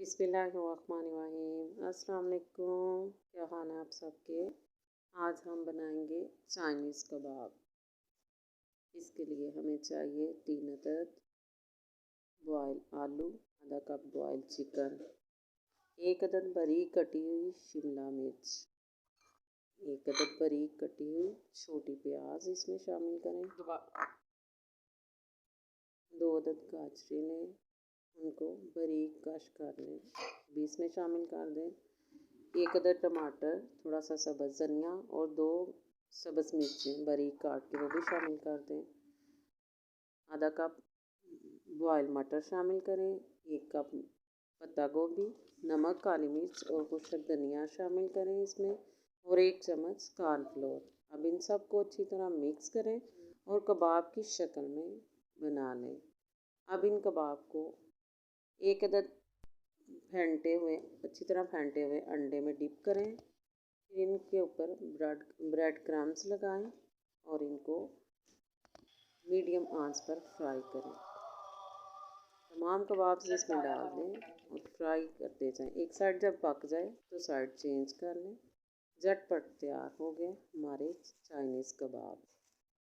बिस्मिल्लाहिर्रहमानिर्रहीम। अस्सलाम वालेकुम। क्या हाल है आप सबके। आज हम बनाएंगे चाइनीज़ कबाब। इसके लिए हमें चाहिए 3 अदद बॉयल आलू, आधा कप बॉयल चिकन, 1 अदद बारीक कटी हुई शिमला मिर्च, 1 अदद बारीक कटी हुई छोटी प्याज इसमें शामिल करें, 2 अदद गाजरें लें, उनको बारीक कश कर लें, भी इसमें शामिल कर दें। 1 अदद टमाटर, थोड़ा सा सब्ज़ धनिया और 2 सब्ज़ मिर्चें बारीक काट के वो भी शामिल कर दें। आधा कप बॉयल मटर शामिल करें, 1 कप पत्ता गोभी, नमक, काली मिर्च और खुश्क धनिया शामिल करें इसमें, और 1 चम्मच कॉर्नफ्लोर। अब इन सब को अच्छी तरह मिक्स करें और कबाब की शक्ल में बना लें। अब इन कबाब को 1 अदद अच्छी तरह फेंटे हुए अंडे में डिप करें। फिर इनके ऊपर ब्रेड क्रम्स लगाएं और इनको मीडियम आंच पर फ्राई करें। तमाम कबाब इसमें डाल दें और फ्राई करते जाएं। एक साइड जब पक जाए तो साइड चेंज कर लें। झटपट तैयार हो गए हमारे चाइनीज़ कबाब।